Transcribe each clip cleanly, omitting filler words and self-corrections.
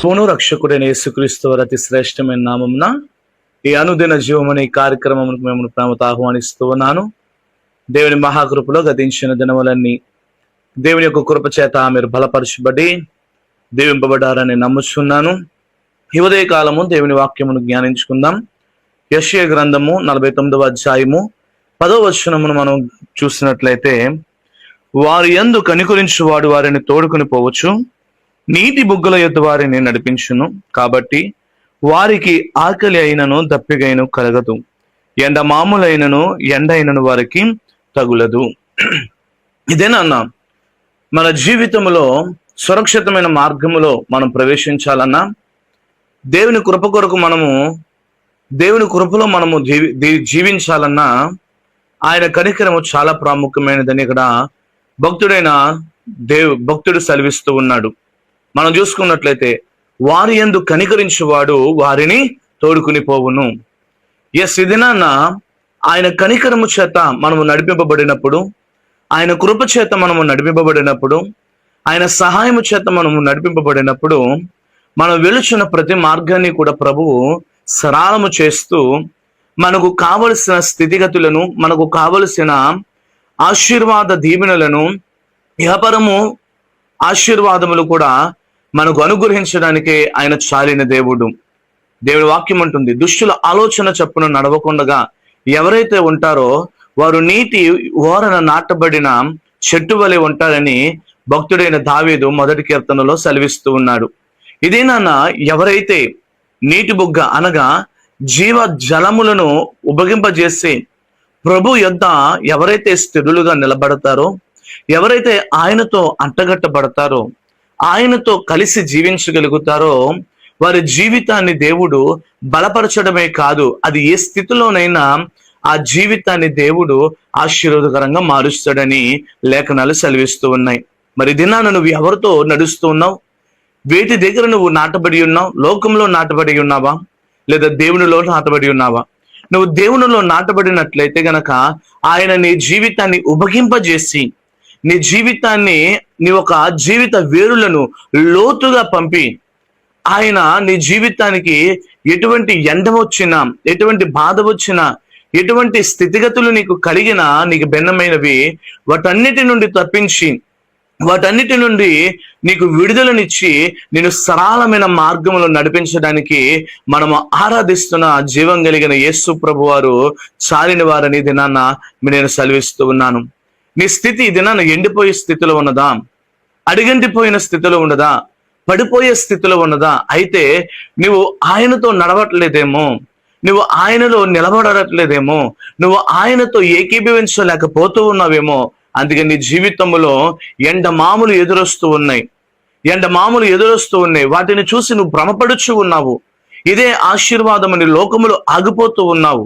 సోను రక్షకుడైన యేసుక్రీస్తు వారి అతి శ్రేష్టమైన నామమున ఈ అనుదిన జీవమనే కార్యక్రమమునకు మేము ప్రేమతో ఆహ్వానిస్తూ ఉన్నాను. దేవుని మహాకృపలో గతించిన దినములన్నీ దేవుని యొక్క కృప చేత మీరు బలపరచబడి దీవింపబడారని నమ్ముచున్నాను. ఈ ఉదయ కాలము దేవుని వాక్యమును జ్ఞానించుకుందాం. యెషయా గ్రంథము 49వ అధ్యాయము 10వ వచనమును మనం చూసినట్లయితే, వారి యందు కనికరించువాడు వారిని తోడుకుని పోవచ్చు, నీటి బుగ్గల యొద్ద వారిని నడిపించును, కాబట్టి వారికి ఆకలి అయినను దప్పిగైన కలగదు, ఎండ మామూలైనను ఎండ అయినను వారికి తగులదు. ఇదేనా మన జీవితంలో సురక్షితమైన మార్గములో మనం ప్రవేశించాలన్నా, దేవుని కృప కొరకు దేవుని కృపలో మనము జీవించాలన్నా ఆయన కనికరము చాలా ప్రాముఖ్యమైనదని ఇక్కడ భక్తుడు సెలవిస్తూ ఉన్నాడు. మనం చూసుకున్నట్లయితే, వారి యందు కనికరించువాడు వారిని తోడుకుని పోవును. ఇదినాన్న ఆయన కనికరము చేత మనము నడిపింపబడినప్పుడు, ఆయన కృప చేత మనము నడిపింపబడినప్పుడు, ఆయన సహాయము చేత మనము నడిపింపబడినప్పుడు, మనం వెలుచున్న ప్రతి మార్గాన్ని కూడా ప్రభువు సరళము చేస్తూ మనకు కావలసిన స్థితిగతులను, మనకు కావలసిన ఆశీర్వాద దీవెనలను, ఇహపరము ఆశీర్వాదములు కూడా మనకు అనుగ్రహించడానికే ఆయన చాలిన దేవుడు. దేవుడి వాక్యం అంటుంది, దుష్టుల ఆలోచన చప్పున నడవకుండగా ఎవరైతే ఉంటారో వారు నీటి ఓరన నాటబడిన చెట్టు వలె ఉంటారని భక్తుడైన దావీదు మొదటి కీర్తనలో సెలవిస్తూ ఉన్నాడు. ఇదేనా ఎవరైతే నీటి బుగ్గ అనగా జీవ జలములను ఉపగింపజేసి ప్రభు యొద్ద ఎవరైతే స్థిరులుగా నిలబడతారో, ఎవరైతే ఆయనతో అంటగట్టబడతారో, ఆయనతో కలిసి జీవించగలుగుతారో, వారి జీవితాన్ని దేవుడు బలపరచడమే కాదు, అది ఏ స్థితిలోనైనా ఆ జీవితాన్ని దేవుడు ఆశీర్వాదకరంగా మారుస్తాడని లేఖనాలు సెలవిస్తూ ఉన్నాయి. మరి దినాన నువ్వు ఎవరితో నడుస్తూ ఉన్నావు? వేటి దగ్గర నువ్వు నాటబడి ఉన్నావు? లోకంలో నాటబడి ఉన్నావా, లేదా దేవునిలో నాటబడి ఉన్నావా? నువ్వు దేవునిలో నాటబడినట్లయితే గనక ఆయన నీ జీవితాన్ని ఉపగింపజేసి, నీ జీవితాన్ని, నీ ఒక జీవిత వేరులను లోతుగా పంపి, ఆయన నీ జీవితానికి ఎటువంటి ఎండ వచ్చినా, ఎటువంటి బాధ వచ్చినా, ఎటువంటి స్థితిగతులు నీకు కలిగినా, నీకు భిన్నమైనవి, వాటన్నిటి నుండి తప్పించి, వాటన్నిటి నుండి నీకు విడుదలనిచ్చి నేను సరళమైన మార్గంలో నడిపించడానికి మనము ఆరాధిస్తున్న జీవం కలిగిన యేసు ప్రభు వారు చాలిన వారని దినాన్న నేను సెలవిస్తూ ఉన్నాను. నీ స్థితి దినాన్న ఎండిపోయే స్థితిలో ఉన్నదా? అడిగంటిపోయిన స్థితిలో ఉన్నదా? పడిపోయే స్థితిలో ఉన్నదా? అయితే నువ్వు ఆయనతో నడవట్లేదేమో, నువ్వు ఆయనలో నిలబడట్లేదేమో, నువ్వు ఆయనతో ఏకీభవించలేకపోతూ ఉన్నావేమో. అందుకే నీ జీవితంలో ఎండమాములు ఎదురొస్తూ ఉన్నాయి, వాటిని చూసి నువ్వు భ్రమపడుచు ఉన్నావు. ఇదే ఆశీర్వాదం అని లోకములో ఆగిపోతూ ఉన్నావు,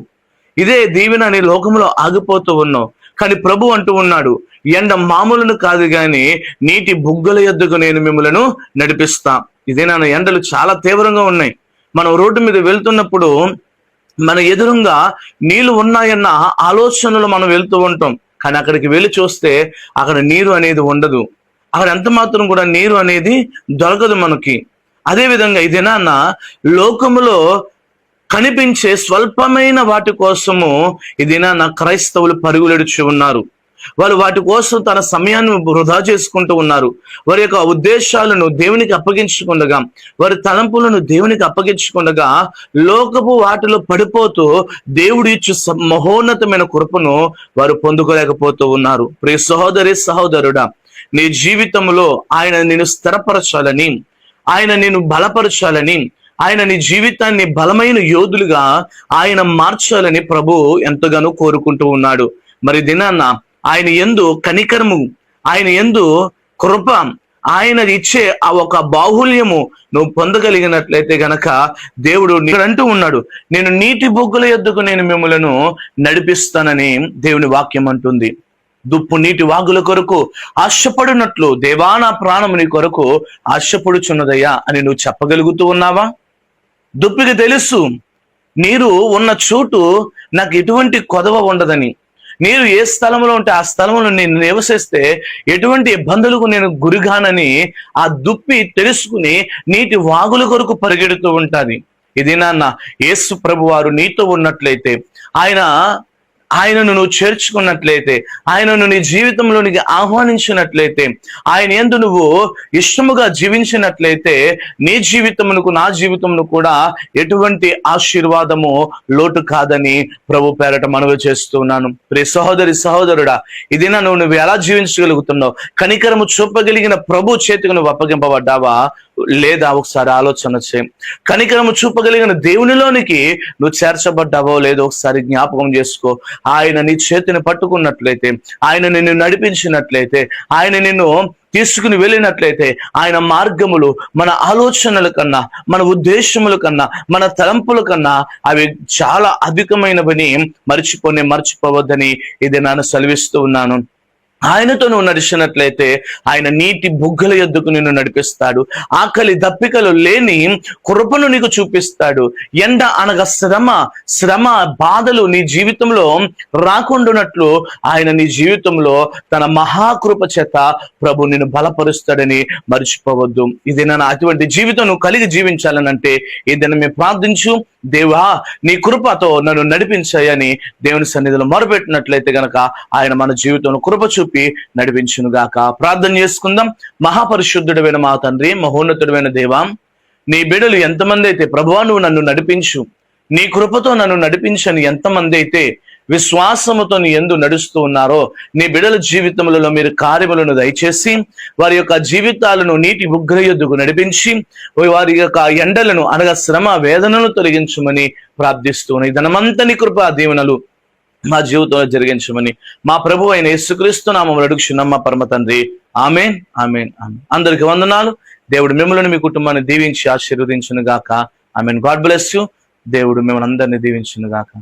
ఇదే దీవెన అని లోకములో ఆగిపోతూ ఉన్నావు. కానీ ప్రభు అంటూ ఉన్నాడు, ఎండ మామూలును కాదు గాని నీటి బుగ్గల యొద్దకు నేను మిమ్మలను నడిపిస్తా. ఇదే నా ఎండలు చాలా తీవ్రంగా ఉన్నాయి. మనం రోడ్డు మీద వెళ్తున్నప్పుడు మన ఎదురుగా నీళ్లు ఉన్నాయన్న ఆలోచనలు మనం వెళ్తూ ఉంటాం. కానీ అక్కడికి వెళ్ళి చూస్తే అక్కడ నీరు అనేది ఉండదు, అక్కడ ఎంత మాత్రం కూడా నీరు అనేది దొరకదు మనకి. అదేవిధంగా ఇదేనా లోకములో కనిపించే స్వల్పమైన వాటి కోసము ఇదేనా క్రైస్తవులు పరుగులెడుచు ఉన్నారు. వాళ్ళు వాటి కోసం తన సమయాన్ని వృధా చేసుకుంటూ ఉన్నారు. వారి యొక్క ఉద్దేశాలను దేవునికి అప్పగించకుండగా, వారి తలంపులను దేవునికి అప్పగించకుండగా లోకపు వాటిలో పడిపోతూ దేవుడు ఇచ్చు మహోన్నతమైన కృపను వారు పొందుకోలేకపోతూ ఉన్నారు. ప్రియ సహోదరుడా, నీ జీవితంలో ఆయన నిన్ను స్థిరపరచాలని, ఆయన నిన్ను బలపరచాలని, ఆయన నీ జీవితాన్ని బలమైన యోధులుగా ఆయన మార్చాలని ప్రభు ఎంతగానో కోరుకుంటూ ఉన్నాడు. మరి దినాన్న ఆయన యందు కనికరము, ఆయన యందు కృప, ఆయన ఇచ్చే ఆ ఒక బాహుల్యము నువ్వు పొందగలిగినట్లయితే గనక దేవుడు అంటూ ఉన్నాడు, నేను నీటి బొగ్గుల యొద్దకు నేను మిమ్మలను నడిపిస్తానని దేవుని వాక్యం అంటుంది. దుప్పు నీటి వాగుల కొరకు ఆశపడినట్లు దేవా నా ప్రాణము నీ కొరకు ఆశపడుచున్నదయ్యా అని నువ్వు చెప్పగలుగుతూ ఉన్నావా? దుప్పికి తెలుసు నీరు ఉన్న చోటు నాకు ఎటువంటి కొదవ ఉండదని, నీరు ఏ స్థలంలో ఉంటే ఆ స్థలంలో నేను నివసిస్తే ఎటువంటి ఇబ్బందులకు నేను గురిగానని ఆ దుప్పి తెలుసుకుని నీటి వాగుల కొరకు పరిగెడుతూ ఉంటాది. ఇది నాన్న యేసు ప్రభు వారు నీతో ఉన్నట్లయితే, ఆయనను నువ్వు చేర్చుకున్నట్లయితే, ఆయనను నీ జీవితంలోనికి ఆహ్వానించినట్లయితే, ఆయన యందు నువ్వు ఇష్టముగా జీవించినట్లయితే నీ జీవితమునకు నా జీవితమును కూడా ఎటువంటి ఆశీర్వాదము లోటు కాదని ప్రభు పేరట మనవి చేస్తున్నాను. ప్రియ సహోదరి సహోదరుడా, ఇది నువ్వు ఎలా జీవించగలుగుతున్నావు? కనికరము చూపగలిగిన ప్రభు చేతికి నువ్వు అప్పగింపబడ్డావా లేదా? ఒకసారి ఆలోచన చేయి. కనికరము చూపగలిగిన దేవునిలోనికి నువ్వు చేర్చబడ్డావో లేదో ఒకసారి జ్ఞాపకం చేసుకో. ఆయన నీ చేతిని పట్టుకున్నట్లయితే, ఆయన నిన్ను నడిపించినట్లయితే, ఆయన నిన్ను తీసుకుని వెళ్ళినట్లయితే, ఆయన మార్గములు మన ఆలోచనల కన్నా, మన ఉద్దేశముల కన్నా, మన తలంపుల కన్నా అవి చాలా అధికమైనవని మర్చిపోవద్దని ఇది నేను సెలవిస్తూ ఉన్నాను. ఆయనతో నువ్వు నడిచినట్లయితే ఆయన నీటి బుగ్గల యొద్దకు నిన్ను నడిపిస్తాడు. ఆకలి దప్పికలు లేని కృపను నీకు చూపిస్తాడు. ఎండ అనగా శ్రమ బాధలు నీ జీవితంలో రాకుండానట్లు ఆయన నీ జీవితంలో తన మహాకృప చేత ప్రభు నిన్ను బలపరుస్తాడని మర్చిపోవద్దు. ఇది నన్ను అటువంటి జీవితం నువ్వు కలిగి జీవించాలనంటే ఏదైనా మేము ప్రార్థించు. దేవా, నీ కృపతో నన్ను నడిపించాయని దేవుని సన్నిధిలో మొరపెట్టినట్లయితే గనక ఆయన మన జీవితంలో కృప చూపి నడిపించును గాక. ప్రార్థన చేసుకుందాం. మహాపరిశుద్ధుడైన మా తండ్రి, మహోన్నతుడైన దేవా, నీ బిడ్డలు ఎంతమంది అయితే ప్రభువా నువ్వు నన్ను నడిపించు, నీ కృపతో నన్ను నడిపించని ఎంతమంది అయితే విశ్వాసముతో నీ యందు నడుస్తూ ఉన్నారో, నీ బిడ్డల జీవితములలో మీరు కార్యములను దయచేసి వారి యొక్క జీవితాలను నీటి బుగ్గల యొద్దకు నడిపించి వారి యొక్క ఎండలను అనగా శ్రమ వేదనను తొలగించమని ప్రార్థిస్తూ ధనమంతని కృపా దీవెనలు మా జీవితంలో జరిగించమని మా ప్రభు అయిన యేసుక్రీస్తు నామములో అడుగుచున్నాం మా పరమ తండ్రి. ఆమేన్, ఆమేన్, ఆమేన్. అందరికి వందనాలు. దేవుడు మిమ్మల్ని మీ కుటుంబాన్ని దీవించి ఆశీర్వదించును గాక. ఆమేన్. God bless you. దేవుడు మిమ్మల్ని అందరినీ దీవించును గాక.